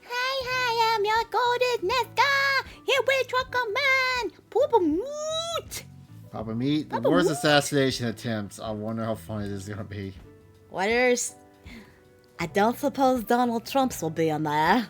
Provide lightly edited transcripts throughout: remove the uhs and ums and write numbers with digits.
Hi, I'm your golden Nesca. Here with Trucker Man. Papa Moot. Papa Meat. The worst assassination attempts. I wonder how funny this is gonna be. I don't suppose Donald Trump's will be on there.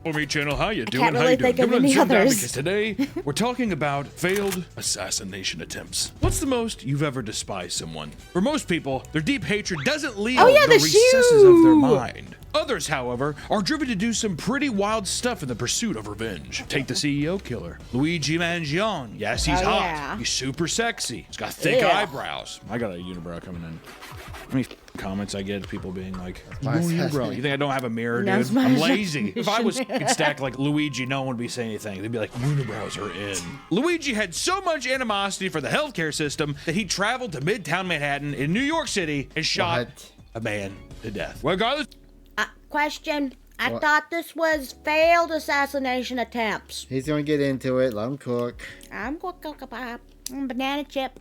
Me channel, how you doing? Can't really think of any others. Because today we're talking about failed assassination attempts. What's the most you've ever despised someone? For most people, their deep hatred doesn't leave the recesses of their mind. Others, however, are driven to do some pretty wild stuff in the pursuit of revenge. Take the CEO killer, Luigi Mangione. Yes, he's hot. Yeah. He's super sexy. He's got thick eyebrows. I got a unibrow coming in. How many comments I get, people being like, unibrow. You think I don't have a mirror, dude? I'm lazy. If I could stack like Luigi, no one would be saying anything. They'd be like, unibrows are in. Luigi had so much animosity for the healthcare system that he traveled to Midtown Manhattan in New York City and shot a man to death. Regardless. Question. I thought this was failed assassination attempts. He's gonna get into it. Let him cook. I'm going to cook a banana chip.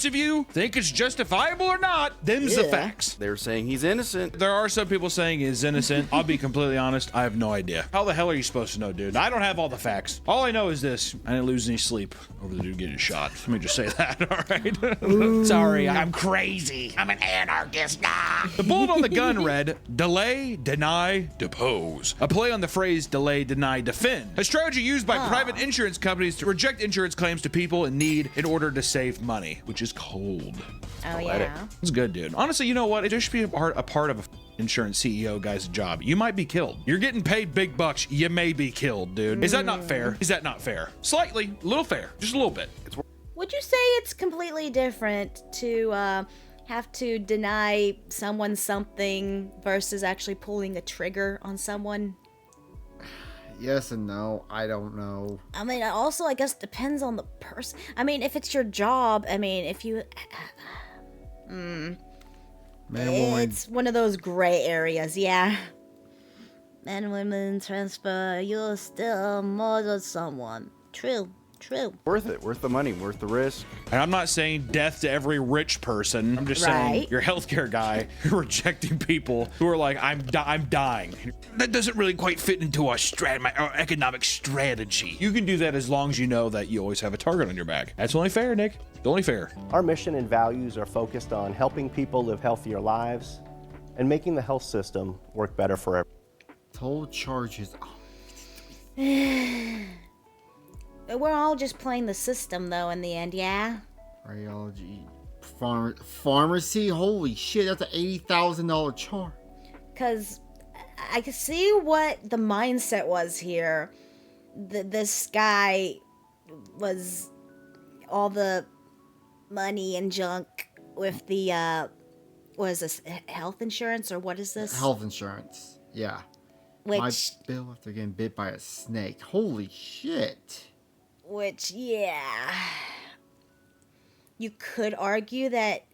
If you think it's justifiable or not, them's the facts. They're saying he's innocent. There are some people saying he's innocent. I'll be completely honest, I have no idea. How the hell are you supposed to know, dude? I don't have all the facts. All I know is this. I didn't lose any sleep over the dude getting shot. Let me just say that, all right? Sorry, I'm crazy. I'm an anarchist. The bullet on the gun read, delay, deny, depose. A play on the phrase delay, deny, defend. A strategy used by private insurance companies to reject insurance claims to people in need in order to save money, which is cold. Oh, yeah. It's good, dude. Honestly, you know what? It should be a part of a insurance CEO guy's job. You might be killed. You're getting paid big bucks. You may be killed, dude. Is that not fair? Is that not fair? Slightly, a little fair, just a little bit. Would you say it's completely different to have to deny someone something versus actually pulling a trigger on someone? Yes and no. I don't know. I mean, also, I guess depends on the person. I mean, if it's your job, I mean, if you... it's one of those gray areas, yeah. Men and women transfer, you'll still murder someone. True. Worth it. Worth the money. Worth the risk. And I'm not saying death to every rich person. I'm just saying your healthcare guy, you're rejecting people who are like, I'm dying. That doesn't really quite fit into our economic strategy. You can do that as long as you know that you always have a target on your back. That's only fair, Nick. It's only fair. Our mission and values are focused on helping people live healthier lives and making the health system work better for everyone. Total charges. We're all just playing the system, though, in the end, yeah? Radiology. Pharmacy? Holy shit, that's an $80,000 charge. Because I can see what the mindset was here. This guy was all the money and junk with the, what is this, health insurance, or what is this? Health insurance, yeah. Which... My bill after getting bit by a snake. Holy shit. Which, yeah, you could argue that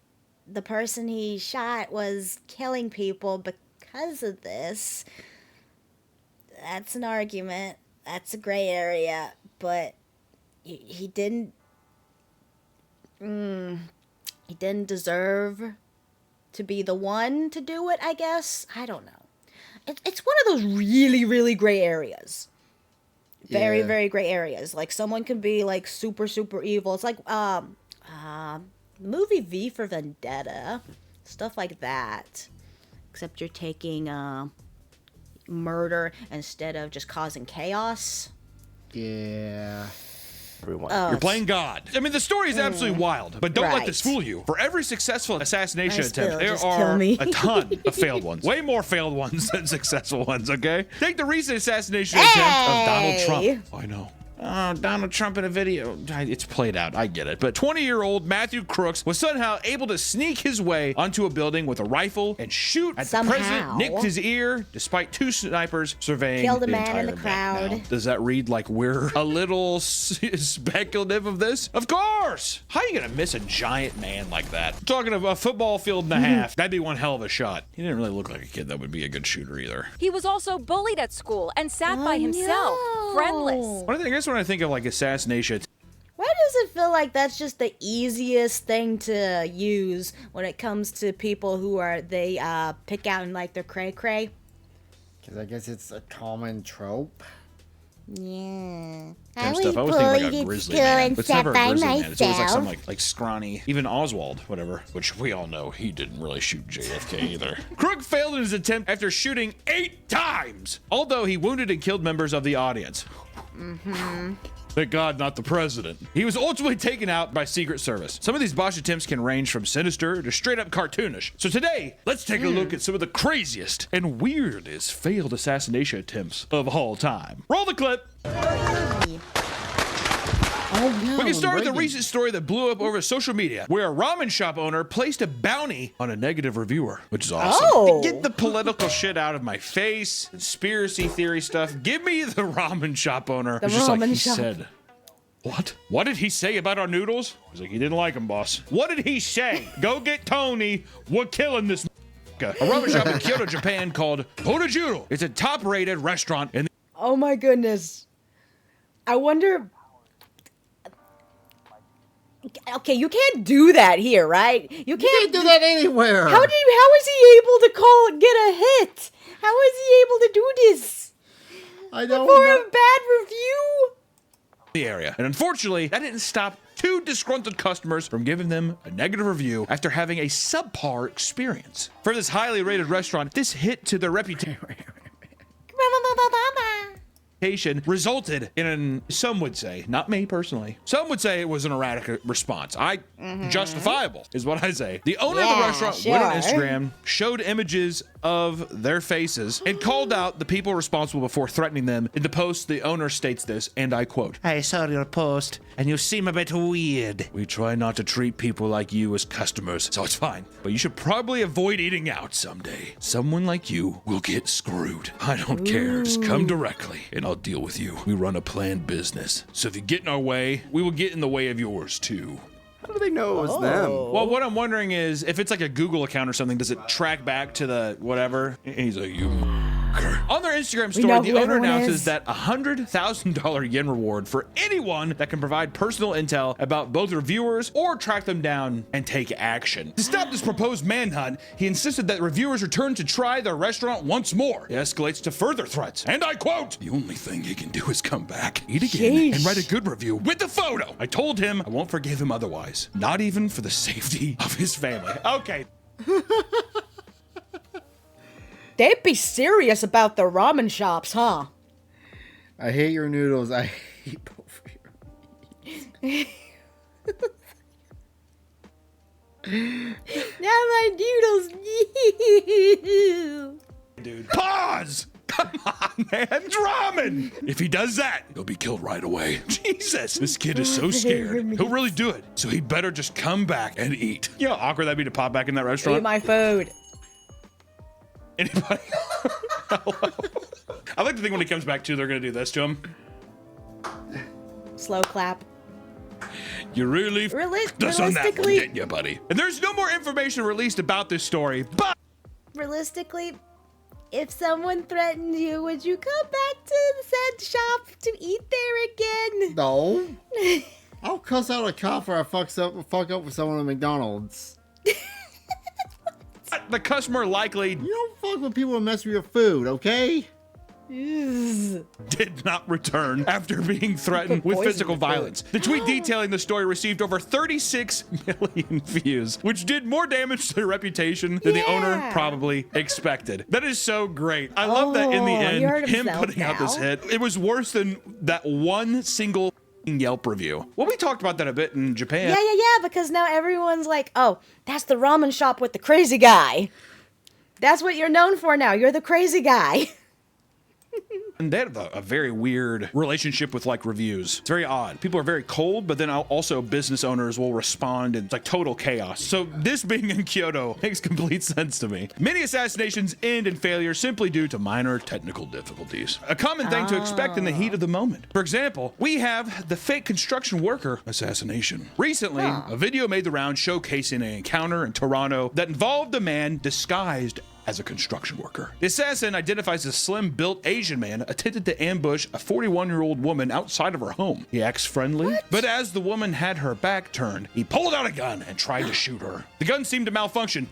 the person he shot was killing people because of this. That's an argument. That's a gray area. But he didn't deserve to be the one to do it, I guess. I don't know. It's one of those really, really gray areas. Very, very gray areas. Like, someone can be, like, super, super evil. It's like, movie V for Vendetta. Stuff like that. Except you're taking, murder instead of just causing chaos. Yeah. You're playing God. I mean, the story is absolutely wild, but don't let this fool you. For every successful assassination attempt, there are a ton of failed ones. Way more failed ones than successful ones, okay? Take the recent assassination attempt of Donald Trump. Oh, I know. Donald Trump in a video. It's played out. I get it. But 20-year-old Matthew Crooks was somehow able to sneak his way onto a building with a rifle and shoot at the president, nicked his ear, despite two snipers surveying Killed a the man entire in the crowd. Now, does that read like we're a little speculative of this? Of course! How are you going to miss a giant man like that? We're talking of a football field and a half. That'd be one hell of a shot. He didn't really look like a kid that would be a good shooter either. He was also bullied at school and sat by himself, friendless. I guess when I think of like assassination, Why does it feel like that's just the easiest thing to use when it comes to people who are, they pick out and like their cray-cray? Because I guess it's a common trope. Yeah. Kind of stuff. I always think like a grizzly man, but it's never a grizzly man. It's always like some like scrawny, even Oswald, whatever, which we all know he didn't really shoot JFK either. Crook failed in his attempt after shooting 8 times, although he wounded and killed members of the audience. Thank God, not the president. He was ultimately taken out by Secret Service. Some of these botched attempts can range from sinister to straight up cartoonish. So today, let's take a look at some of the craziest and weirdest failed assassination attempts of all time. Roll the clip. Oh, yeah, We can start with a Reagan. recent story that blew up over social media, where a ramen shop owner placed a bounty on a negative reviewer, which is awesome. Oh. Get the political shit out of my face, conspiracy theory stuff. Give me the ramen shop owner. The It's just like ramen he shop. said. What? What did he say about our noodles? He's like, he didn't like them, boss. What did he say? Go get Tony. We're killing this. A ramen shop in Kyoto, Japan called Honojuro. It's a top-rated restaurant in Oh my goodness. I wonder. Okay, you can't do that here, right? You You can't can't do that anywhere. How is he able to get a hit? How is he able to do this? I don't For know. a bad review? the area. And unfortunately, that didn't stop 2 disgruntled customers from giving them a negative review after having a subpar experience. For this highly rated restaurant, this hit to their reputation resulted in an, some would say, not me personally, some would say it was an erratic response. Justifiable is what I say. The owner of the Yeah, restaurant went on sure. Instagram, showed images of their faces, and called out the people responsible before threatening them. In the post, the owner states this, and I quote, "I saw your post, and you seem a bit weird. We try not to treat people like you as customers, so it's fine. But you should probably avoid eating out someday. Someone like you will get screwed. I don't care. Just come directly, and I'll deal with you. We run a planned business, so if you get in our way, we will get in the way of yours too." How do they know it was them? Well, what I'm wondering is, if it's like a Google account or something, does it track back to the whatever? And he's like, you. On their Instagram story, know the who owner everyone announces is. that $100,000 yen reward for anyone that can provide personal intel about both reviewers or track them down and take action. To stop this proposed manhunt, he insisted that reviewers return to try their restaurant once more. It escalates to further threats. And I quote, "The only thing he can do is come back, eat again, and write a good review with the photo. I told him I won't forgive him otherwise, not even for the safety of his family." Okay. They'd be serious about the ramen shops, huh? I hate your noodles. I hate both of you. Now my noodles. Dude, pause! Come on, man, it's ramen! If he does that, he'll be killed right away. Jesus, this kid is so scared. He'll really do it. So he better just come back and eat. You know how awkward that'd be to pop back in that Eat restaurant? my food. Anybody? Hello? I like to think when he comes back too, they're gonna do this to him. Slow clap. You really this on that one, realistically- didn't you, buddy? And there's no more information released about this story, but Realistically, if someone threatened you, would you come back to the said shop to eat there again? No. I'll cuss out a cop or I fuck up with someone at McDonald's. the customer likely You don't fuck with people who mess with your food, okay? did not return after being threatened with Poison physical the violence. The tweet detailing the story received over 36 million views, which did more damage to their reputation than the owner Yeah. probably expected. That is so great. I love that in the Oh, end, you heard him himself putting out this now. hit, it was worse than that one single Yelp review. Well, we talked about that a bit in Japan. Yeah, because now everyone's like, oh, that's the ramen shop with the crazy guy. That's what you're known for now. You're the crazy guy. And they have a very weird relationship with like reviews. It's very odd. People are very cold, but then also business owners will respond in like total chaos. So this being in Kyoto makes complete sense to me. Many assassinations end in failure simply due to minor technical difficulties. A common thing to expect in the heat of the moment. For example, we have the fake construction worker assassination. Recently, a video made the round showcasing an encounter in Toronto that involved a man disguised as a construction worker. The assassin, identifies as a slim-built Asian man, attempted to ambush a 41-year-old woman outside of her home. He acts friendly, but as the woman had her back turned, he pulled out a gun and tried to shoot her. The gun seemed to malfunction.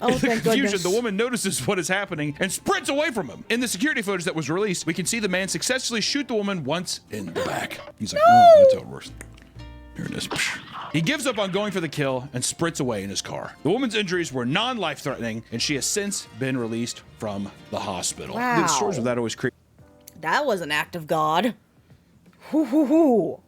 Oh, In the thank confusion, goodness. the woman notices what is happening and sprints away from him. In the security footage that was released, we can see the man successfully shoot the woman once in the back. He's like, oh, that's how it works. Here it is. He gives up on going for the kill and sprints away in his car. The woman's injuries were non-life-threatening, and she has since been released from the hospital. Wow. The stories of that always creep. That was an act of God. Hoo hoo hoo.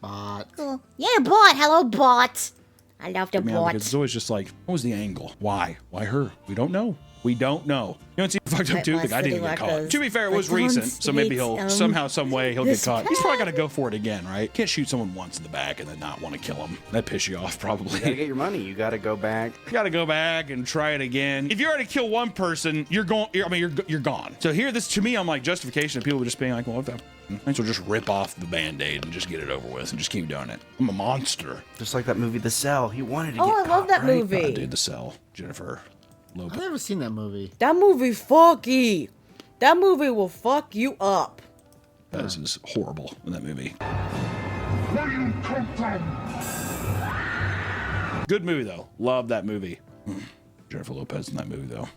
Bot. Cool. Yeah, bot. Hello, bot. I love the Yeah, bot. because it's always just like, what was the angle? Why? Why her? We don't know. We don't know. You know what's even fucked up too? The guy didn't even get caught. To be fair, it was recent, so maybe he'll somehow, some way he'll get caught. He's probably gonna go for it again, right? Can't shoot someone once in the back and then not want to kill him. That piss you off, probably. You gotta get your money. You gotta go back. You gotta go back and try it again. If you already kill one person, you're going. I mean, you're gone. So here, this to me, I'm like justification of people just being like, well, if that, might as well just rip off the Band-Aid and just get it over with and just keep doing it. I'm a monster. Just like that movie, The Cell. He wanted to Oh, get I caught, love that right? movie. Dude, The Cell, Jennifer Lopez. I've never seen that movie. That movie fucky. That movie will fuck you up. This is horrible in that movie. Good movie though. Love that movie. Jennifer Lopez in that movie though.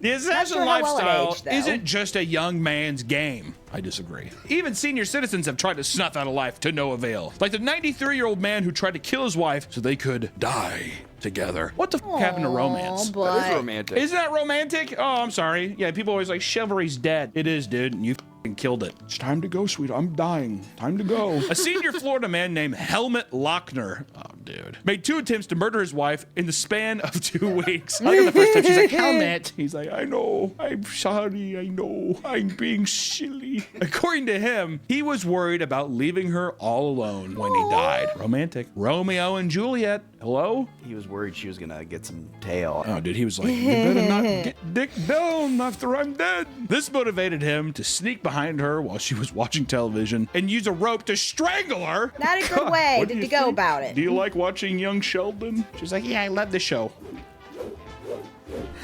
The assassin sure how well it lifestyle aged, though. isn't just a young man's game. I disagree. Even senior citizens have tried to snuff out a life to no avail. Like the 93-year-old man who tried to kill his wife so they could die together. What the f happened to romance? But That is romantic. Isn't that romantic? Oh, I'm sorry. Yeah, people always like, chivalry's dead. It is, dude, and you f***ing killed it. It's time to go, sweet. I'm dying. Time to go. A senior Florida man named Helmut Lochner, oh, dude, made 2 attempts to murder his wife in the span of 2 weeks. I like the first time she's like, Helmut. He's like, I know. I'm sorry. I know. I'm being silly. According to him, he was worried about leaving her all alone when he died. Romantic. Romeo and Juliet. Hello? He was worried she was gonna get some tail. Oh, dude, he was like, you better not get dick down after I'm dead. This motivated him to sneak behind her while she was watching television and use a rope to strangle her. not a good way What to do you go think? about it. Do you like watching Young Sheldon? She's like, yeah, I love the show.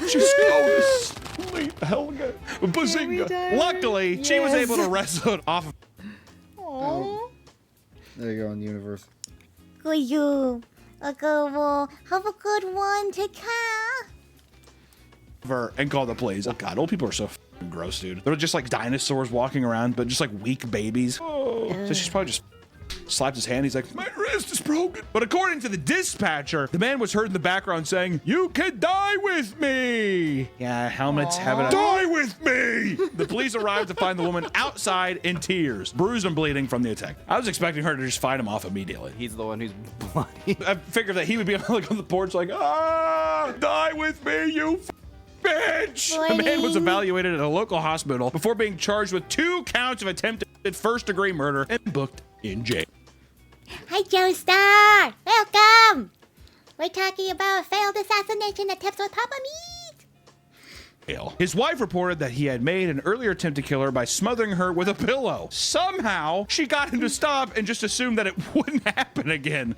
She's sleep, Helga. Bazinga. die? Luckily, she was Yes. able to wrestle it off of Aww. There you go in the universe. Good you. Have a good one. Take care. her and call the police. Oh god, old people are so f***ing gross, dude. They're just like dinosaurs walking around, but just like weak babies. Oh. So she's probably just slapped his hand. He's like, my wrist is broken. But according to the dispatcher, the man was heard in the background saying, you can die with me. Yeah, Helmut's having a die with me. The police arrived to find the woman outside in tears, bruised and bleeding from the attack. I was expecting her to just fight him off immediately. He's the one who's bloody. I figured that he would be like on the porch like, ah, die with me, you bitch. The man was evaluated at a local hospital before being charged with 2 counts of attempted first-degree murder and booked in jail. Hi, Joestar. Welcome. We're talking about failed assassination attempts with Papa Meat. His wife reported that he had made an earlier attempt to kill her by smothering her with a pillow. Somehow, she got him to stop and just assumed that it wouldn't happen again.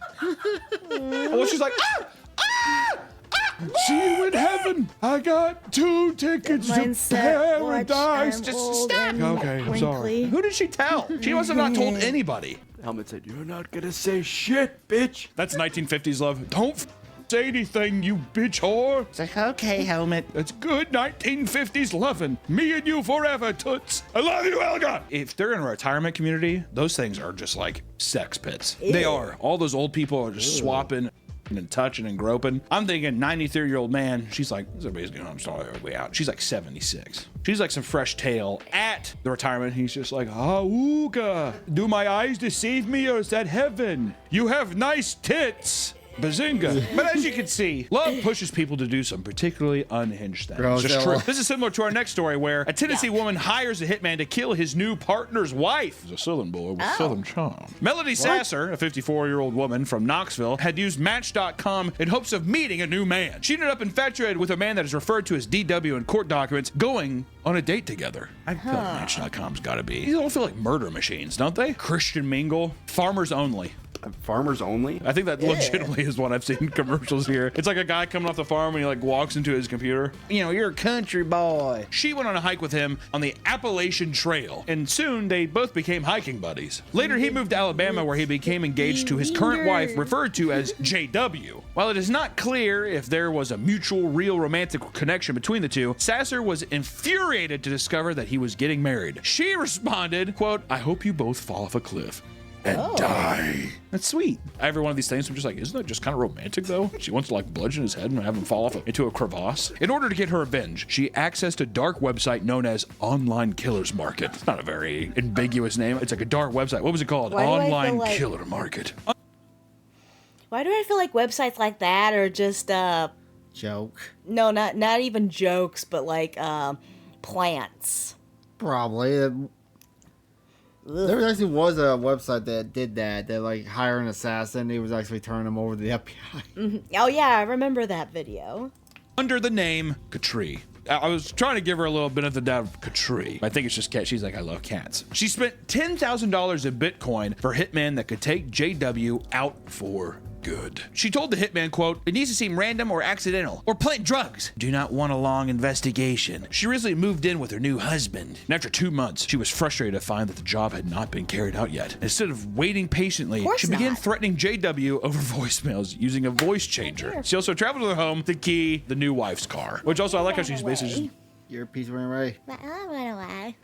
Well, she's like, ah! Ah! See you in heaven. I got 2 tickets to paradise. Just stop. Okay, I'm sorry. Who did she tell? She must have not told anybody. Helmet said, you're not gonna say shit, bitch. That's 1950s love. Don't say anything, you bitch whore. It's like, okay, Helmet. That's good 1950s loving. Me and you forever, toots. I love you, Helga. If they're in a retirement community, those things are just like sex pits. They are. All those old people are just swapping and touching and groping. I'm thinking 93-year-old man. She's like, everybody's going home, sorry, way out. She's like 76. She's like some fresh tail at the retirement. He's just like, Auga, do my eyes deceive me or is that heaven? You have nice tits. Bazinga. But as you can see, love pushes people to do some particularly unhinged things. Gross, It's just Ella. true. This is similar to our next story where a Tennessee woman hires a hitman to kill his new partner's wife. He's a southern boy with southern charm. Melody Sasser, a 54-year-old woman from Knoxville, had used Match.com in hopes of meeting a new man. She ended up infatuated with a man that is referred to as DW in court documents, going on a date together. I feel like Match.com's gotta be. These all feel like murder machines, don't they? Christian mingle, farmers only. Farmers only? I think that legitimately is what I've seen in commercials here. It's like a guy coming off the farm and he like walks into his computer. You know, you're a country boy. She went on a hike with him on the Appalachian Trail, and soon they both became hiking buddies. Later, he moved to Alabama where he became engaged to his current wife, referred to as JW. While it is not clear if there was a mutual, real romantic connection between the two, Sasser was infuriated to discover that he was getting married. She responded, quote, "I hope you both fall off a cliff and die." That's sweet. Every one of these things, I'm just like, isn't that just kind of romantic though? She wants to like bludgeon his head and have him fall off into a crevasse. In order to get her revenge, she accessed a dark website known as Online Killers Market. It's not a very ambiguous name. It's like a dark website. What was it called? Why do I feel Online like- Killer Market. Why do I feel like websites like that are just Joke. no, not even jokes, but like plants. Probably. There actually was a website that did that. That like hire an assassin. He was actually turning him over to the FBI. Oh yeah, I remember that video. Under the name Katri. I was trying to give her a little bit of the doubt of Katri. I think it's just cat. She's like, I love cats. She spent $10,000 in Bitcoin for hitman that could take JW out for good. She told the hitman, quote, "It needs to seem random or accidental or plant drugs. Do not want a long investigation." She recently moved in with her new husband. And after 2 months, she was frustrated to find that the job had not been carried out yet. Instead of waiting patiently, course she began not. threatening JW over voicemails using a voice changer. She also traveled to their home to key the new wife's car, which also I like how she's basically just Your piece ran away. But I run away.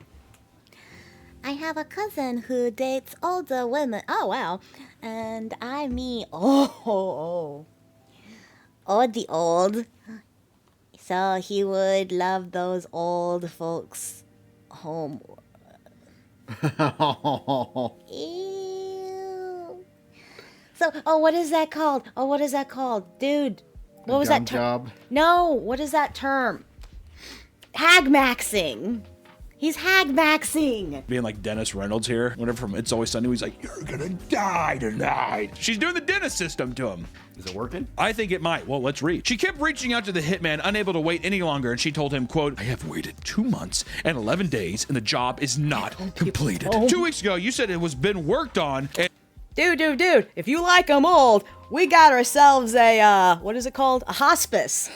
I have a cousin who dates older women. Oh wow, and I mean the old. So he would love those old folks home. Ew. So, what is that called? What is that called, dude? What was that term? Job. No, what is that term? Hag maxing. He's hag maxing. being like Dennis Reynolds here. Whenever from It's Always Sunny, he's like, "You're gonna die tonight." She's doing the dentist system to him. Is it working? I think it might. Well, let's read. She kept reaching out to the hitman, unable to wait any longer, and she told him, quote, "I have waited 2 months and 11 days, and the job is not completed. 2 weeks ago, you said it was been worked on, and Dude, if you like them old, we got ourselves a, what is it called? A hospice.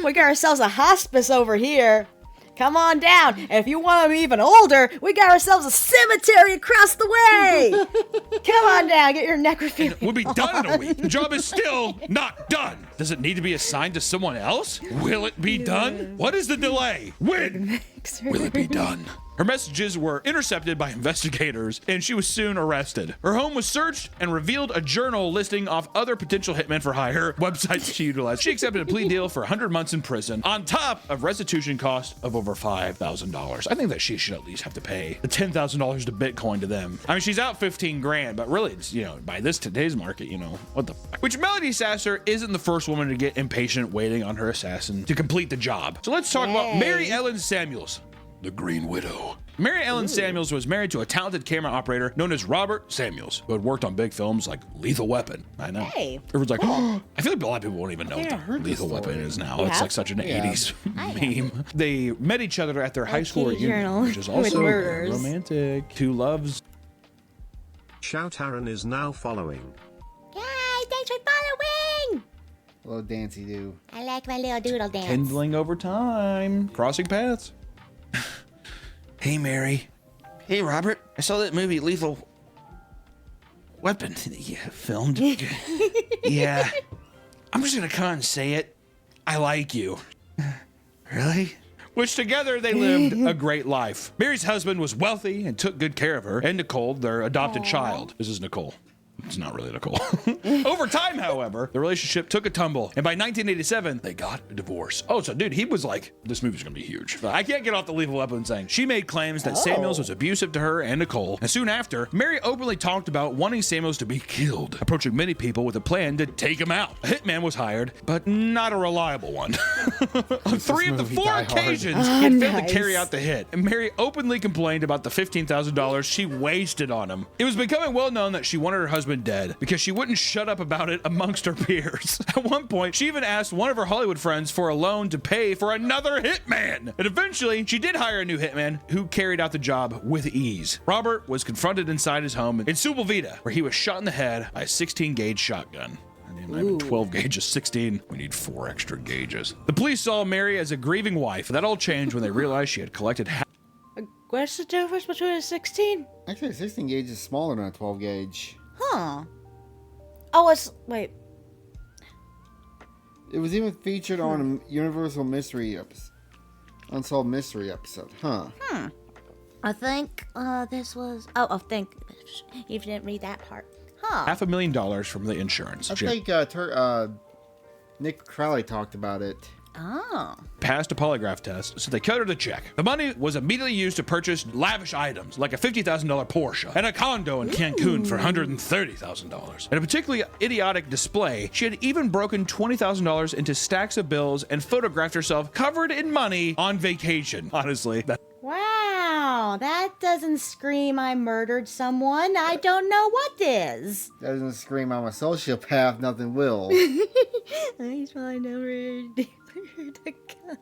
We got ourselves a hospice over here. Come on down. And if you want them even older, we got ourselves a cemetery across the way. Come on down, get your necrophilia. we'll be done in a week. The job is still not done. Does it need to be assigned to someone else? Will it be done? What is the delay? When will it be done?" Her messages were intercepted by investigators, and she was soon arrested. Her home was searched and revealed a journal listing off other potential hitmen for hire websites she utilized. She accepted a plea deal for 100 months in prison, on top of restitution costs of over $5,000. I think that she should at least have to pay the $10,000 to Bitcoin to them. I mean, she's out 15 grand, but really, it's, by today's market, what the fuck? Which Melody Sasser isn't the first woman to get impatient waiting on her assassin to complete the job. So let's talk about Mary Ellen Samuels, the Green Widow. Mary Ellen Samuels was married to a talented camera operator known as Robert Samuels, who had worked on big films like Lethal Weapon. I know. Hey. Everyone's like, I feel like a lot of people won't even know I what heard the this Lethal Weapon story. is now. You It's have? like such an Yeah. 80s meme. They met each other at their high school kitty reunion, journal which is with also murders. romantic. Two loves. Shout Aaron is now following. Yay, thanks for following. Little dancey do. I like my little doodle dance. Kindling over time. Crossing paths. Hey, Mary. Hey, Robert. I saw that movie Lethal Weapon that you filmed. Yeah. I'm just going to come out and say it. I like you. Really? Which together they lived a great life. Mary's husband was wealthy and took good care of her, and Nicole, their adopted child. This is Nicole. It's not really Nicole. Over time, however, the relationship took a tumble, and by 1987, they got a divorce. Oh, so dude, he was like, this movie's gonna be huge. I can't get off the Lethal Weapon saying she made claims that Samuels was abusive to her and Nicole, and soon after, Mary openly talked about wanting Samuels to be killed, approaching many people with a plan to take him out. A hitman was hired, but not a reliable one. On 3 of the movie 4 Die Hard. occasions, he had failed nice. to carry out the hit, and Mary openly complained about the $15,000 she wasted on him. It was becoming well known that she wanted her husband dead because she wouldn't shut up about it amongst her peers. At one point, she even asked one of her Hollywood friends for a loan to pay for another hitman. And eventually, she did hire a new hitman who carried out the job with ease. Robert was confronted inside his home in Sepulveda, where he was shot in the head by a 16-gauge shotgun. Not even 12 gauges, 16. We need 4 extra gauges. The police saw Mary as a grieving wife. That all changed when they realized she had collected What's the difference between a 16? Actually, a 16 gauge is smaller than a 12 gauge. Huh. Oh, wait. It was even featured on a Universal Mystery episode. Unsolved Mystery episode. Huh. I think this was... Oh, I think... You didn't read that part. Huh. $500,000 from the insurance. I think Nick Crowley talked about it. Oh. Passed a polygraph test, so they cut her the check. The money was immediately used to purchase lavish items like a $50,000 Porsche and a condo in Cancun for $130,000. In a particularly idiotic display, she had even broken $20,000 into stacks of bills and photographed herself covered in money on vacation. Honestly, Wow, that doesn't scream I murdered someone. I don't know what is. Doesn't scream I'm a sociopath, nothing will. I probably never murdered a gun.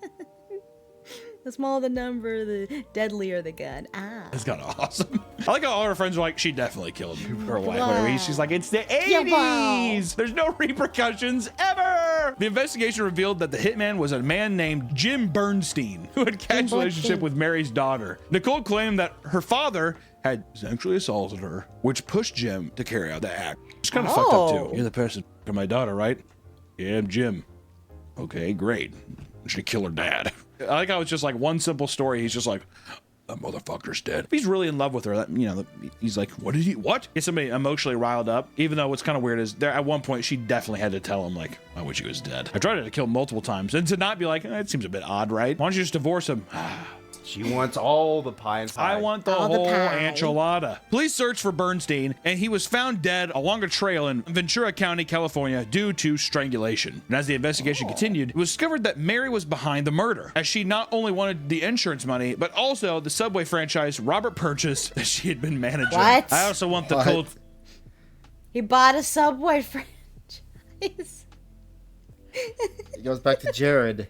The smaller the number, the deadlier the gun. Ah. it's kind of awesome. I like how all her friends are like, she definitely killed her wife. Wow. She's like, it's the 80s. Yeah, wow. There's no repercussions ever. The investigation revealed that the hitman was a man named Jim Bernstein, who had a casual relationship with Mary's daughter. Nicole claimed that her father had sexually assaulted her, which pushed Jim to carry out the act. It's kind of fucked up too. You're the person for my daughter, right? Yeah, I'm Jim. Okay, great. Should he kill her dad? I like how it's just like one simple story. He's just like, that motherfucker's dead. If he's really in love with her, that, you know, he's like, what? Get somebody emotionally riled up. Even though what's kind of weird is there at one point she definitely had to tell him like, I wish he was dead. I tried to kill him multiple times, and to not be like, it seems a bit odd, right? Why don't you just divorce him? She wants all the pie and pie. I want the All the whole pie. enchilada. Police searched for Bernstein, and he was found dead along a trail in Ventura County, California, due to strangulation. And as the investigation continued, it was discovered that Mary was behind the murder, as she not only wanted the insurance money, but also the Subway franchise Robert purchased that she had been managing. What? I also want the What? cold. He bought a Subway franchise. It goes back to Jared.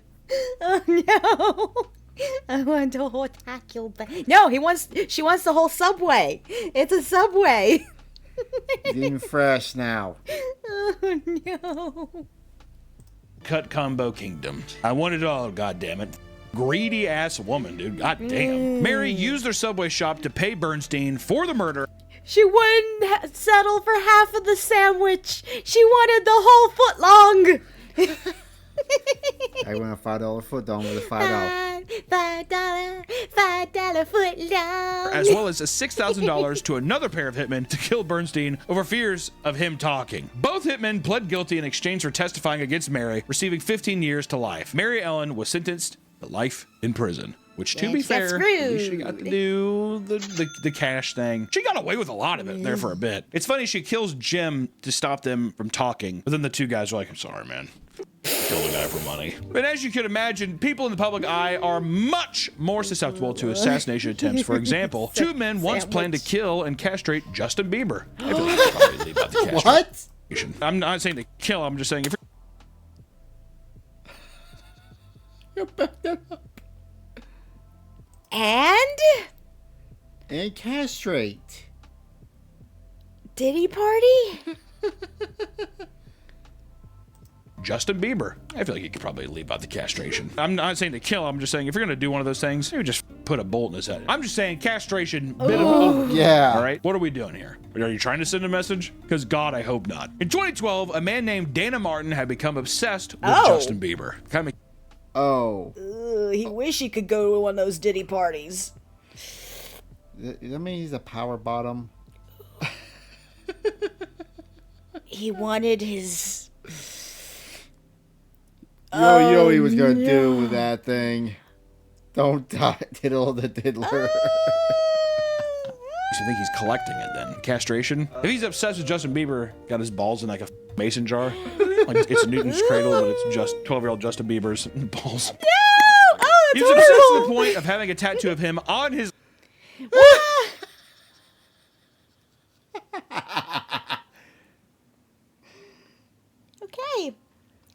Oh no. I want the whole Taco Bell. No, she wants the whole Subway. It's a Subway. He's eating fresh now. Oh no. Cut combo kingdom. I want it all, goddammit. Greedy ass woman, dude. God damn. Mary used their Subway shop to pay Bernstein for the murder. She wouldn't settle for half of the sandwich. She wanted the whole foot long. I went a $5 foot down with a $5. $5 foot long. As well as a $6,000 to another pair of hitmen to kill Bernstein over fears of him talking. Both hitmen pled guilty in exchange for testifying against Mary, receiving 15 years to life. Mary Ellen was sentenced to life in prison. Which, to Yeah, be she got fair, screwed. she got to do the cash thing. She got away with a lot of it there for a bit. It's funny, she kills Jim to stop them from talking, but then the two guys are like, I'm sorry, man. Kill the guy for money. But as you can imagine, people in the public eye are much more susceptible to assassination attempts. For example, two men once planned to kill and castrate Justin Bieber. I feel like they probably leave out the castration. What? I'm not saying to kill, I'm just saying if And castrate. Diddy party? Justin Bieber. I feel like you could probably leave out the castration. I'm not saying to kill, I'm just saying if you're gonna do one of those things, maybe just put a bolt in his head. I'm just saying castration, bit of Yeah. all right, what are we doing here? Are you trying to send a message? Because God, I hope not. In 2012, a man named Dana Martin had become obsessed with Justin Bieber. Kind of Oh. He wish he could go to one of those Diddy parties. Does that mean he's a power bottom? He wanted his... You know what he was gonna do with that thing. Don't diddle the diddler. I think he's collecting it then. Castration. If he's obsessed with Justin Bieber, got his balls in like a mason jar. Like it's Newton's cradle, but it's just 12-year-old Justin Bieber's balls. No! Oh, that's He's obsessed to the horrible! point of having a tattoo of him on his Okay.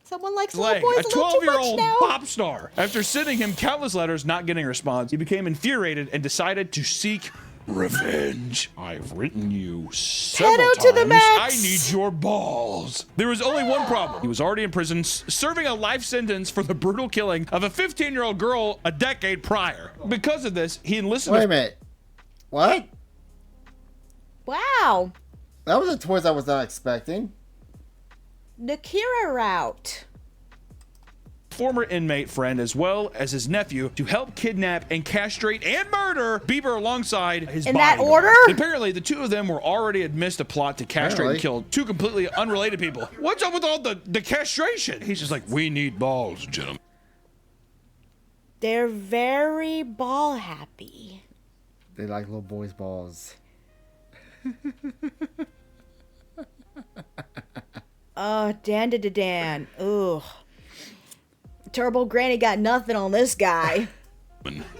Someone likes leg. little boys A a little too much 12-year-old now. pop star. After sending him countless letters not getting a response, he became infuriated and decided to seek revenge. I've written you several Pedo times. to the max. I need your balls. There was only one problem. He was already in prison, serving a life sentence for the brutal killing of a 15-year-old girl a decade prior. Because of this, he enlisted Wait a minute. What? Wow. That was a twist I was not expecting. The Kira route. former inmate friend as well as his nephew to help kidnap and castrate and murder Bieber alongside his In that bodyguard. order? Apparently, the two of them were already amidst a plot to castrate and kill two completely unrelated people. What's up with all the castration? He's just like, we need balls, gentlemen. They're very ball happy. They like little boys' balls. Oh, Dan. Ugh. Turbo Granny got nothing on this guy.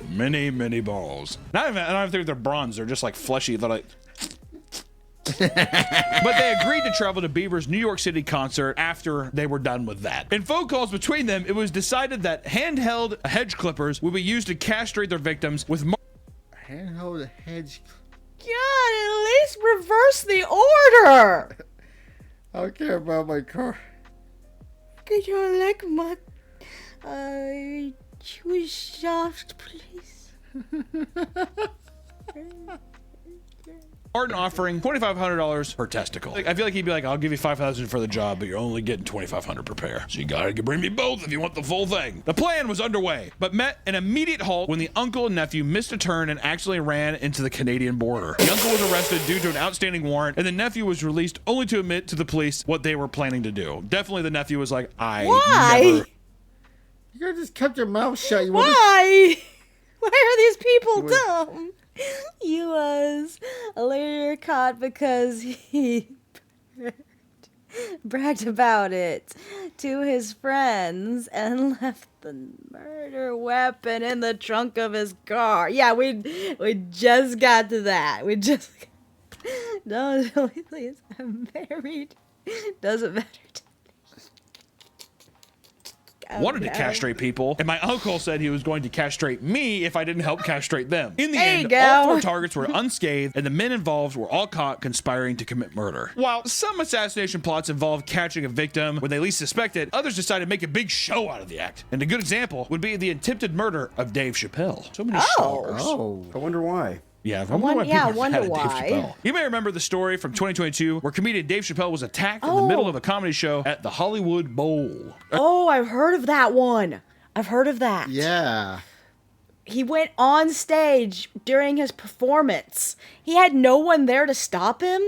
Many, many balls. I don't think they're bronze. They're just like fleshy. They're like... But they agreed to travel to Bieber's New York City concert after they were done with that. In phone calls between them, it was decided that handheld hedge clippers would be used to castrate their victims with... Handheld hedge... God, at least reverse the order. I don't care about my car. Could you like my Jewish soft, please? Martin offering $2,500 per testicle. I feel like he'd be like, I'll give you $5,000 for the job, but you're only getting $2,500 per pair. So you gotta bring me both if you want the full thing. The plan was underway, but met an immediate halt when the uncle and nephew missed a turn and accidentally ran into the Canadian border. The uncle was arrested due to an outstanding warrant, and the nephew was released only to admit to the police what they were planning to do. Definitely the nephew was like, Why? never... You could have just kept your mouth shut. You Why? Why are these people dumb? He was later caught because he bragged about it to his friends and left the murder weapon in the trunk of his car. Yeah, we just got to that. We just... No, please, I'm married. Doesn't matter to wanted to castrate people, and my uncle said he was going to castrate me if I didn't help castrate them. In the end, all four targets were unscathed, and the men involved were all caught conspiring to commit murder. While some assassination plots involve catching a victim when they least suspect it, others decided to make a big show out of the act. And a good example would be the attempted murder of Dave Chappelle. So many stars. Oh. I wonder why. Yeah, I wonder why. Dave Chappelle. You may remember the story from 2022 where comedian Dave Chappelle was attacked in the middle of a comedy show at the Hollywood Bowl. Oh, I've heard of that one. I've heard of that. Yeah. He went on stage during his performance. He had no one there to stop him?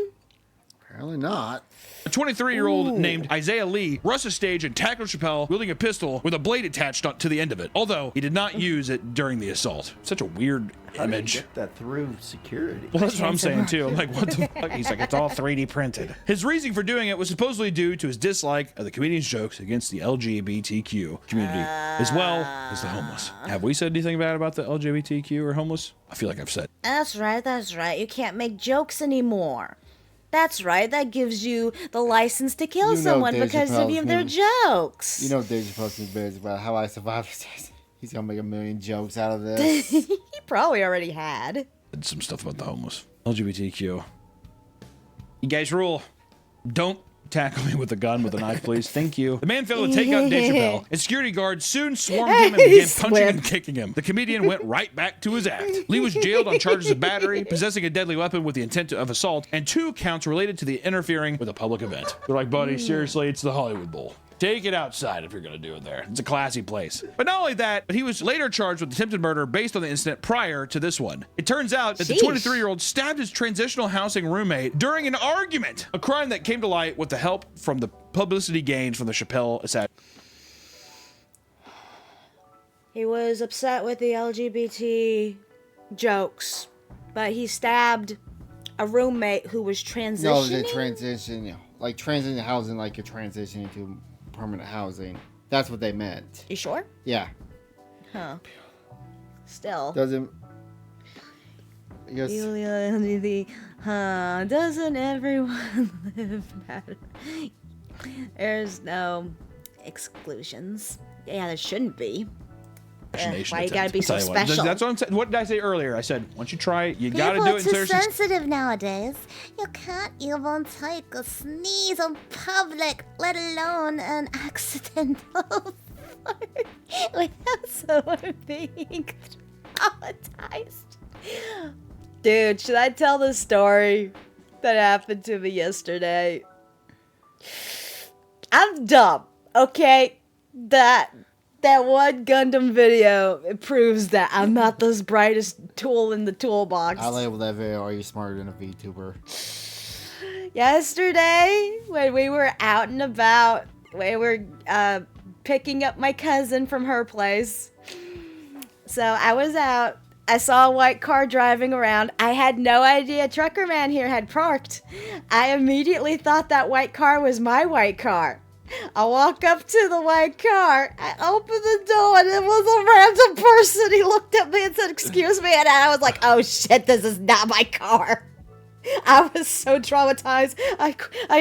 Apparently not. A 23-year-old named Isaiah Lee rushed the stage and tackled Chappelle wielding a pistol with a blade attached to the end of it, although he did not use it during the assault. Such a weird image. How did you get that through security? Well, that's what I'm saying, too. I'm like, what the fuck? He's like, it's all 3D printed. His reasoning for doing it was supposedly due to his dislike of the comedian's jokes against the LGBTQ community, as well as the homeless. Have we said anything bad about the LGBTQ or homeless? I feel like I've said. That's right. You can't make jokes anymore. That's right. That gives you the license to kill someone because of their jokes. You know Dave Chappelle's bits about how I survived. He's gonna make a million jokes out of this. He probably already had. Did some stuff about the homeless. LGBTQ. You guys rule. Don't tackle me with a gun with a knife, please. Thank you. The man failed to take out Dave Chappelle, and security guards soon swarmed him and began punching and kicking him. The comedian went right back to his act. Lee was jailed on charges of battery, possessing a deadly weapon with the intent of assault, and 2 counts related to the interfering with a public event. They're like, buddy, seriously, it's the Hollywood Bowl. Take it outside if you're going to do it there. It's a classy place. But not only that, but he was later charged with attempted murder based on the incident prior to this one. It turns out that the 23-year-old stabbed his transitional housing roommate during an argument, a crime that came to light with the help from the publicity gains from the Chappelle assassination. He was upset with the LGBT jokes, but he stabbed a roommate who was transitioning. No, the transition, like transition housing, like you're transitioning to permanent housing. That's what they meant. You sure? Yeah. Huh. Still. Doesn't. Because doesn't everyone live better? There's no exclusions. Yeah, there shouldn't be. Why you gotta be so special? That's what I'm saying. What did I say earlier? I said, once you try it, you gotta do it. People are too sensitive nowadays. You can't even take a sneeze in public, let alone an accidental fart without someone being traumatized. Dude, should I tell the story that happened to me yesterday? I'm dumb, okay? That one Gundam video, it proves that I'm not the brightest tool in the toolbox. I labeled that video, "Are you smarter than a VTuber?" Yesterday, when we were out and about, we were picking up my cousin from her place. So I was out. I saw a white car driving around. I had no idea Trucker Man here had parked. I immediately thought that white car was my white car. I walk up to the white car. I open the door and it was a random person. He looked at me and said, "Excuse me," and I was like, "Oh shit, this is not my car." I was so traumatized. I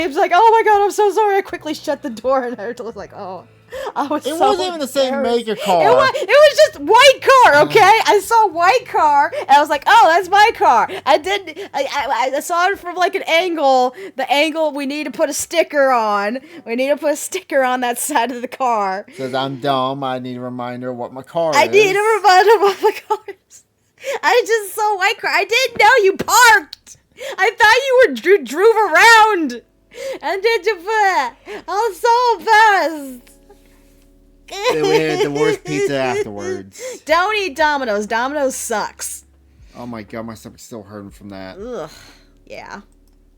was like, "Oh my god, I'm so sorry." I quickly shut the door and I was like, "Oh." It wasn't even the same make or car. It was just white car, okay? I saw white car, and I was like, "Oh, that's my car." I saw it from like an angle. The angle we need to put a sticker on. We need to put a sticker on that side of the car. Says I'm dumb. I need a reminder of what my car is. I need a reminder of what my car is. I just saw white car. I didn't know you parked. I thought you were drove around. And did you put? I'm so embarrassed. Then we had the worst pizza afterwards. Don't eat Domino's. Domino's sucks. Oh my god, my stomach's still hurting from that. Ugh. Yeah.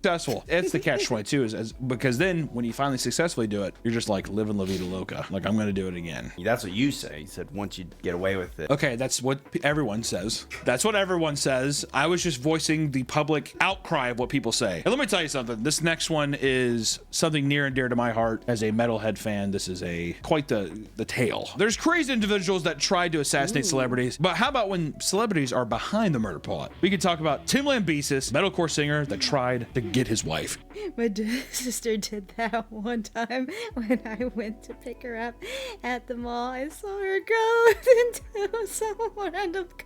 Successful. It's the catch-22 is because then when you finally successfully do it, you're just like living La Vida Loca. Like, I'm going to do it again. That's what you say. You said once you get away with it. Okay, that's what everyone says. That's what everyone says. I was just voicing the public outcry of what people say. And let me tell you something. This next one is something near and dear to my heart as a metalhead fan. This is quite the tale. There's crazy individuals that tried to assassinate celebrities, but how about when celebrities are behind the murder plot? We could talk about Tim Lambesis, metalcore singer that tried to get his wife. My sister did that one time when I went to pick her up at the mall. I saw her go into some random car,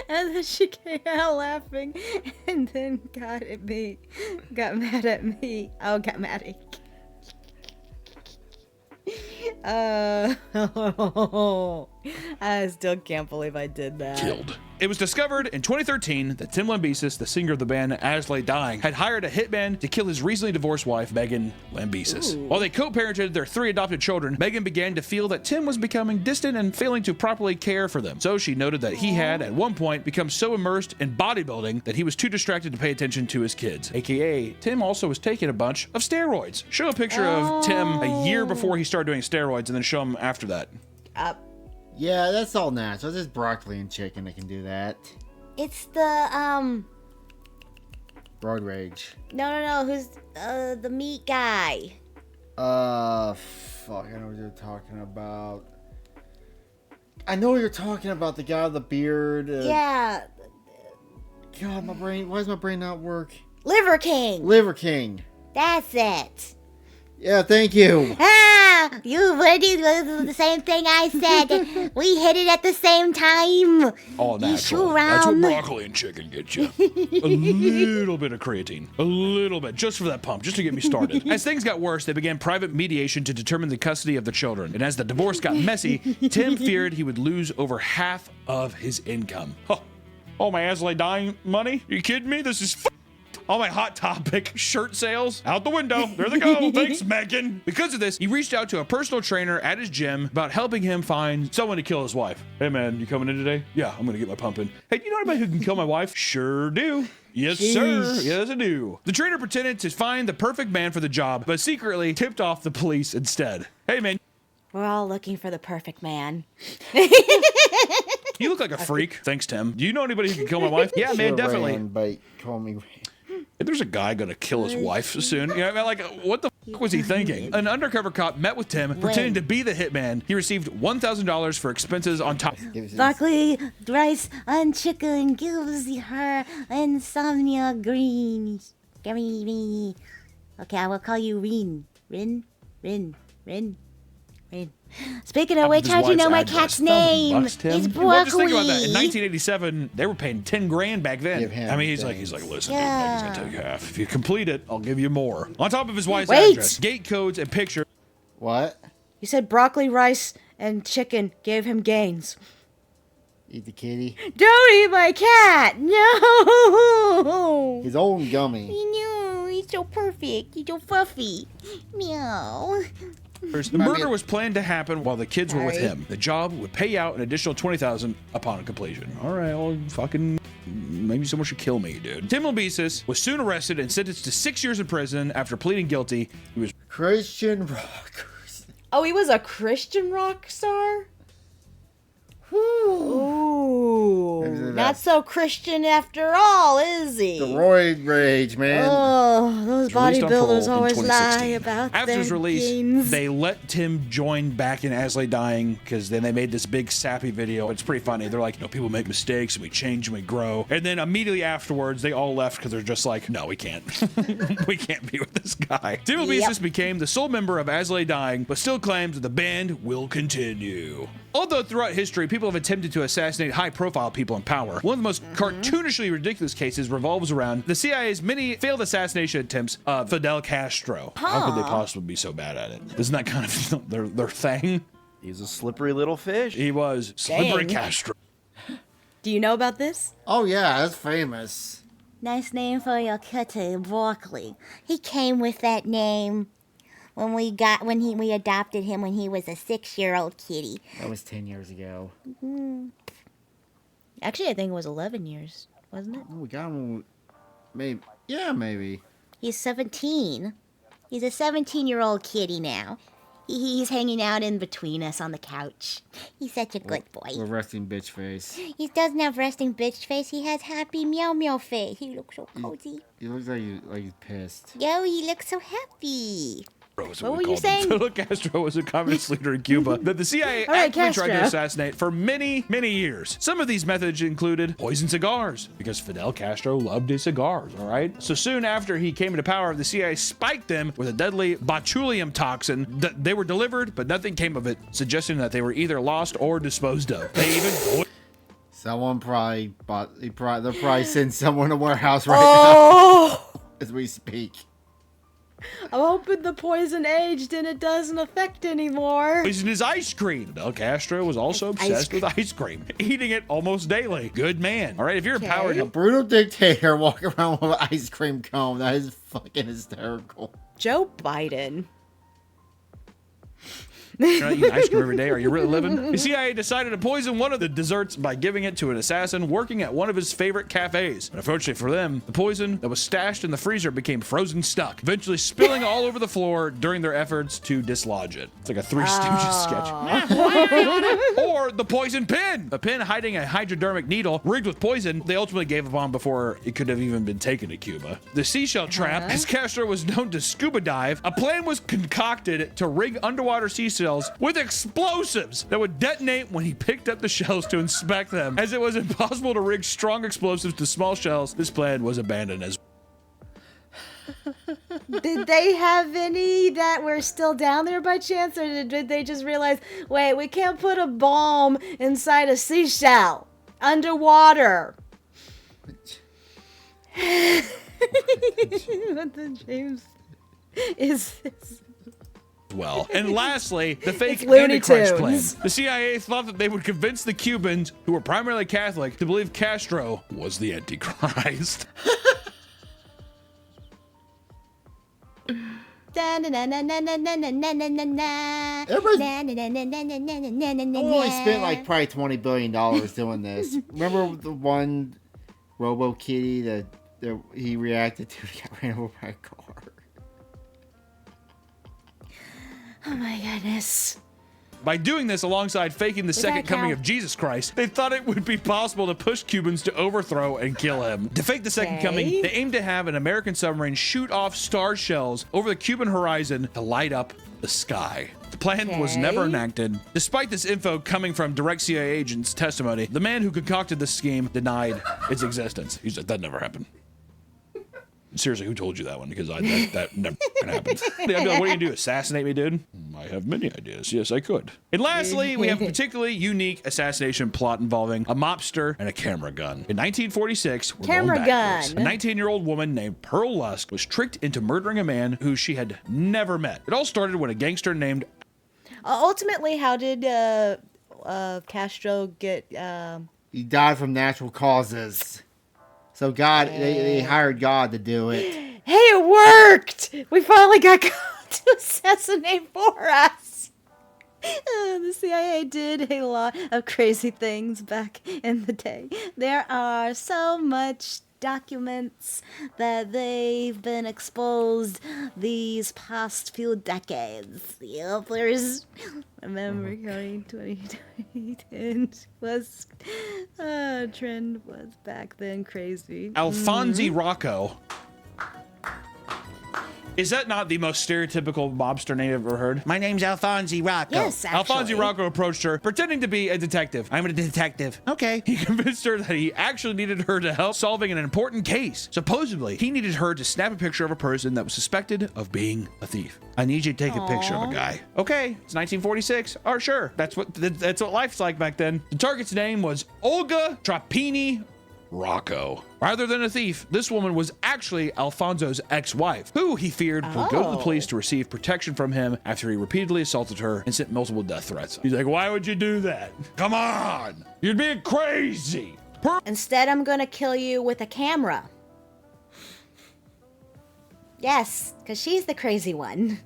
and then she came out laughing, and then got mad at me. Oh, got mad at me. I still can't believe I did that. Killed. It was discovered in 2013 that Tim Lambesis, the singer of the band As Lay Dying, had hired a hitman to kill his recently divorced wife, Megan Lambesis. Ooh. While they co-parented their 3 adopted children, Megan began to feel that Tim was becoming distant and failing to properly care for them. So she noted that he had, at one point, become so immersed in bodybuilding that he was too distracted to pay attention to his kids. AKA, Tim also was taking a bunch of steroids. Show a picture of Tim a year before he started doing steroids and then show him after that. Yeah, that's all natural. It's just broccoli and chicken that can do that. It's the, Road rage. No, who's, the meat guy? Fuck, I know what you're talking about. I know what you're talking about, the guy with the beard. Yeah. God, my brain, why does my brain not work? Liver King. Liver King. That's it. Yeah, thank you. You did the same thing I said. We hit it at the same time. All natural. sure That's what round. broccoli and chicken get you. A little bit of creatine. A little bit. Just for that pump. Just to get me started. As things got worse, they began private mediation to determine the custody of the children. And as the divorce got messy, Tim feared he would lose over half of his income. Huh. Oh, my Asley dying money? Are you kidding me? This is all my Hot Topic shirt sales out the window. There they go. Thanks, Megan. Because of this, he reached out to a personal trainer at his gym about helping him find someone to kill his wife. Hey, man, you coming in today? Yeah, I'm going to get my pump in. Hey, do you know anybody who can kill my wife? Sure do. Yes, sir. Yes, I do. The trainer pretended to find the perfect man for the job, but secretly tipped off the police instead. Hey, man. We're all looking for the perfect man. You look like a freak. Thanks, Tim. Do you know anybody who can kill my wife? Yeah, man, definitely. But call me. If there's a guy gonna kill his wife soon, you know, like, what the fuck was he thinking? An undercover cop met with Tim, pretending to be the hitman. He received $1,000 for expenses on top. Broccoli, rice, and chicken gives her insomnia greens. Greeny. Okay, I will call you Rin. Rin. Speaking of which, His how'd you wife's know my address. cat's name? $1,000, Tim. It's Well, just think about that. In Broccoli. 1987, they were paying 10 grand back then. Give him I mean, he's like, listen, dude, Megan's gonna take half. If you complete it, I'll give you more. On top of his wife's address, gate codes, and picture. What? You said broccoli, rice, and chicken gave him gains. Eat the kitty. Don't eat my cat! No! His own gummy. No, he's so perfect. He's so fluffy. Meow. The murder was planned to happen while the kids were with him. The job would pay out an additional $20,000 upon completion. All right, well, fucking maybe someone should kill me, dude. Tim Lambesis was soon arrested and sentenced to 6 years in prison after pleading guilty. He was Christian rockers. Oh, he was a Christian rock star? Ooh, not so Christian after all, is he? The roid rage, man. Oh, those released on parole bodybuilders in always lie 2016. about After their his release, gains. they let Tim join back in As Lay Dying because then they made this big sappy video. It's pretty funny. They're like, you know, people make mistakes and we change and we grow. And then immediately afterwards, they all left because they're just like, no, we can't. We can't be with this guy. Tim Lambesis became the sole member of As Lay Dying, but still claims that the band will continue. Although throughout history, people have attempted to assassinate high-profile people in power, one of the most cartoonishly ridiculous cases revolves around the CIA's many failed assassination attempts of Fidel Castro. How could they possibly be so bad at it? Isn't that kind of their thing? He's a slippery little fish. He was Slippery Dang. Castro. Do you know about this? Oh yeah, that's famous. Nice name for your kitty, Broccoli. He came with that name when we adopted him when he was a 6-year-old kitty. That was 10 years ago. Actually, I think it was 11 years, wasn't it? Oh, we got him. Maybe. Yeah, maybe. He's 17. He's a 17-year-old kitty now. He's hanging out in between us on the couch. He's such a good boy. We're resting bitch face. He doesn't have resting bitch face. He has happy meow meow face. He looks so cozy. He looks like he's pissed. Yo, he looks so happy. What were you saying? Fidel Castro was a communist leader in Cuba that the CIA All right, actively tried to Castro. assassinate for many, many years. Some of these methods included poison cigars, because Fidel Castro loved his cigars, all right? So soon after he came into power, the CIA spiked them with a deadly botulinum toxin. They were delivered, but nothing came of it, suggesting that they were either lost or disposed of. They even... Someone probably bought. They're probably sending someone to warehouse right now as we speak. I'm hoping the poison aged and it doesn't affect anymore. poisoned his ice cream. Fidel Castro was also obsessed with ice cream, eating it almost daily. Good man. All right, if you're empowered... A brutal dictator walking around with an ice cream cone. That is fucking hysterical. Joe Biden. You're not eating ice cream every day. Are you really living? The CIA decided to poison one of the desserts by giving it to an assassin working at one of his favorite cafes. And unfortunately for them, the poison that was stashed in the freezer became frozen stuck, eventually spilling all over the floor during their efforts to dislodge it. It's like a Three Stooges sketch. Or the poison pin. A pin hiding a hypodermic needle rigged with poison they ultimately gave up on before it could have even been taken to Cuba. The seashell trap, as Castro was known to scuba dive, a plan was concocted to rig underwater seashells with explosives that would detonate when he picked up the shells to inspect them. As it was impossible to rig strong explosives to small shells, this plan was abandoned as Did they have any that were still down there by chance, or did they just realize, wait, we can't put a bomb inside a seashell underwater? What the James is this? well. And lastly, the fake It's Looney Antichrist plan. Tunes. The CIA thought that they would convince the Cubans, who were primarily Catholic, to believe Castro was the Antichrist. I only spent like probably $20 billion doing this. Remember the one Robo Kitty that he reacted to? He got ran over by a car. Oh my goodness. By doing this alongside faking the second coming of Jesus Christ, they thought it would be possible to push Cubans to overthrow and kill him. To fake the second coming, they aimed to have an American submarine shoot off star shells over the Cuban horizon to light up the sky. The plan was never enacted. Despite this info coming from direct CIA agents' testimony, the man who concocted this scheme denied its existence. He said, that never happened. Seriously, who told you that one? Because that never happened. I'd be like, what do you do? Assassinate me, dude? I have many ideas. Yes, I could. And lastly, we have a particularly unique assassination plot involving a mobster and a camera gun. In 1946, we're Camera going backwards. gun. A 19-year-old woman named Pearl Lusk was tricked into murdering a man who she had never met. It all started when a gangster named... Ultimately, how did Castro get... He died from natural causes. So God, they hired God to do it. Hey, it worked! We finally got to assassinate for us. The CIA did a lot of crazy things back in the day. There are so much documents that they've been exposed these past few decades. The authors remember counting 2010 was trend was back then crazy. Alfonsi Rocco. Is that not the most stereotypical mobster name I've ever heard? My name's Alfonsi Rocco. Yes, actually. Alfonsi Rocco approached her, pretending to be a detective. I'm a detective. Okay. He convinced her that he actually needed her to help solving an important case. Supposedly, he needed her to snap a picture of a person that was suspected of being a thief. I need you to take a picture of a guy. Okay, it's 1946. Oh, sure. That's what life's like back then. The target's name was Olga Tropini Rocco. Rather than a thief, this woman was actually Alfonso's ex-wife, who he feared would go to the police to receive protection from him after he repeatedly assaulted her and sent multiple death threats. He's like, why would you do that? Come on! You're being crazy! Instead, I'm gonna kill you with a camera. Yes, because she's the crazy one.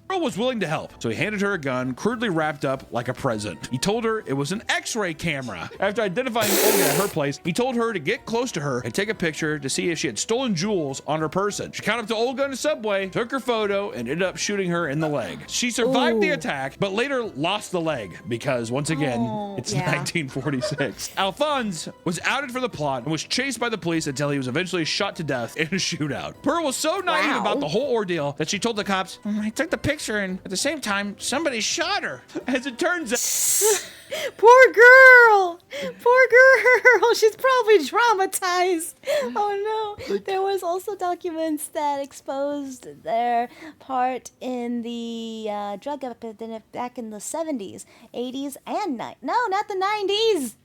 Pearl was willing to help, so he handed her a gun, crudely wrapped up like a present. He told her it was an X-ray camera. After identifying Olga at her place, he told her to get close to her and take a picture to see if she had stolen jewels on her person. She caught up to Olga in the subway, took her photo, and ended up shooting her in the leg. She survived the attack, but later lost the leg because, once again, it's 1946. Alphonse was outed for the plot and was chased by the police until he was eventually shot to death in a shootout. Pearl was so naive about the whole ordeal that she told the cops, I took the picture and at the same time, somebody shot her. As it turns out... Poor girl! Poor girl! She's probably traumatized. Oh no. There was also documents that exposed their part in the drug epidemic back in the 70s, 80s, and no, not the 90s.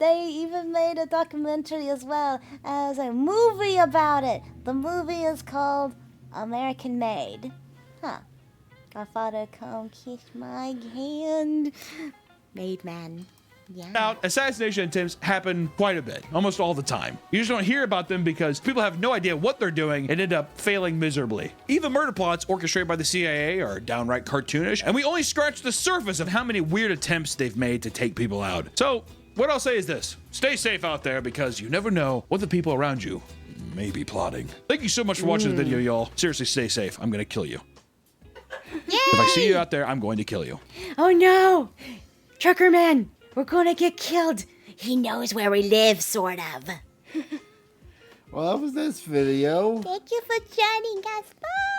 They even made a documentary as well as a movie about it. The movie is called American Made. Huh. Godfather, come kiss my hand. Made man. Yeah. Assassination attempts happen quite a bit, almost all the time. You just don't hear about them because people have no idea what they're doing and end up failing miserably. Even murder plots orchestrated by the CIA are downright cartoonish, and we only scratch the surface of how many weird attempts they've made to take people out. So, what I'll say is this. Stay safe out there because you never know what the people around you may be plotting. Thank you so much for watching the video, y'all. Seriously, stay safe. I'm gonna kill you. Yay! If I see you out there, I'm going to kill you. Oh no! Trucker man, we're gonna get killed. He knows where we live, sort of. Well, that was this video. Thank you for joining us. Bye.